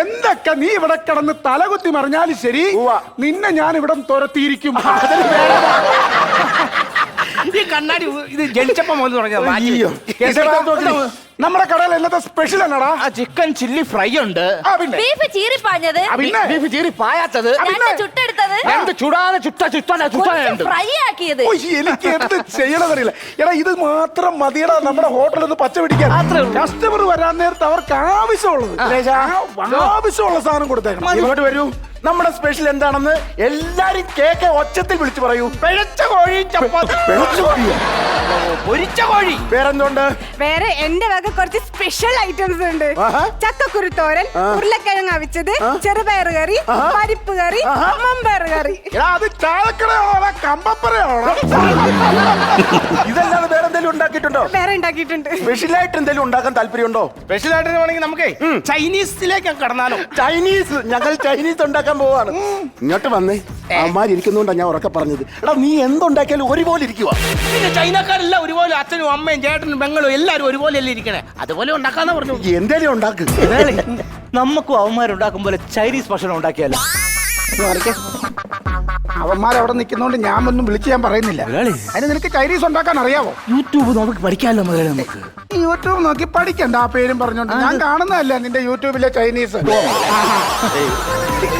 എന്തൊക്കെ നീ ഇവിടെ കിടന്ന് തലകുത്തി മറിഞ്ഞാലും ശരി, നിന്നെ ഞാൻ ഇവിടെ തുരത്തിയിരിക്കും. ഈ കണ്ണാടി ഇത് ജനിച്ചപ്പോ മുതൽ തുടങ്ങിയത്. നമ്മുടെ കടയിൽ എന്നത്തെ സ്പെഷ്യൽ എന്നാടാ? ചിക്കൻ ചില്ലി ഫ്രൈ ഉണ്ട്, പിന്നെ ബീഫ് ചീറിപ്പാഞ്ഞത്, ബീഫ് ചീരി പായാത്തത്, ചുട്ടെടുത്തത്, രണ്ട് ചുടാതെ ചുട്ടുണ്ട്, ഫ്രൈ ആക്കിയത്. എനിക്ക് എന്ത് ചെയ്യണമെന്നറിയില്ല. എടാ ഇത് മാത്രം മതിയടാ നമ്മുടെ ഹോട്ടലിൽ നിന്ന് പച്ച പിടിക്കാൻ. കസ്റ്റമർ വരാൻ നേരത്ത് അവർക്ക് ആവശ്യമുള്ളത് ആവശ്യമുള്ള സാധനം കൊടുത്തേക്കണം. ഇങ്ങോട്ട് വരൂ. നമ്മുടെ സ്പെഷ്യൽ എന്താണെന്ന് എല്ലാരും കേക്ക് ഒച്ചത്തിൽ വിളിച്ചു പറയൂ. പിഴച്ച കോഴി, ചപ്പാത്തി, പൊരിച്ച കോഴി. വേറെന്തുണ്ട്? വേറെ എന്റെ വക കുറച്ച് സ്പെഷ്യൽ ഐറ്റംസ് ഉണ്ട്. ചക്കക്കുരുത്തോരൻ, ഉരുളക്കിഴങ്ങ് അവിച്ചത്, ചെറുപയർ കറി, പരിപ്പ് കറി, മമ്പയർ കറി. അത് ചായക്കടയാണോ കമ്പപ്പറയാണോ? ഇതല്ലാതെ വേറെ എന്തെങ്കിലും ഉണ്ടാക്കിയിട്ടുണ്ടോ? വേറെ ഉണ്ടാക്കിയിട്ടുണ്ട്. സ്പെഷ്യൽ ആയിട്ട് എന്തെങ്കിലും ഉണ്ടാക്കാൻ താല്പര്യമുണ്ടോ? സ്പെഷ്യൽ ആയിട്ട് വേണമെങ്കിൽ നമുക്ക് ചൈനീസിലേക്ക് കടന്നാലോ? ചൈനീസ്, ഞങ്ങൾ ചൈനീസ് ഉണ്ടാക്കാൻ പോവാണ്. ഇങ്ങോട്ട് വന്നേ. അമ്മാര് ഇരിക്കുന്നോണ്ടാ ഞാൻ ഉറക്കെ പറഞ്ഞത്. എടാ നീ എന്തുണ്ടാക്കിയാലും ഒരുപോലെ ഇരിക്കുക. പിന്നെ ചൈനക്കാരെല്ലാം ഒരുപോലെ, അച്ഛനും അമ്മയും ചേട്ടനും പെങ്ങളും എല്ലാരും ഒരുപോലെ അല്ലേ ഇരിക്കണേ, അതുപോലെ ഉണ്ടാക്കാന്ന് പറഞ്ഞു. എന്തേലും ഉണ്ടാക്ക്. നമുക്കും അവന്മാരുണ്ടാക്കും പോലെ ചൈനീസ് ഭക്ഷണം ഉണ്ടാക്കിയാലോ? അവന്മാരവിടെ നിൽക്കുന്നോണ്ട് ഞാൻ ഒന്നും വിളിച്ച് ഞാൻ പറയുന്നില്ല. അതിന് നിനക്ക് ചൈനീസ് ഉണ്ടാക്കാൻ അറിയാവോ? യൂട്യൂബ് നമുക്ക് പഠിക്കാമല്ലോ മുതലേ. നമുക്ക് യൂട്യൂബ് നോക്കി പഠിക്കണ്ട ആ പേരും പറഞ്ഞോണ്ട്. ഞാൻ കാണുന്നതല്ല നിന്റെ യൂട്യൂബിലെ ചൈനീസ്.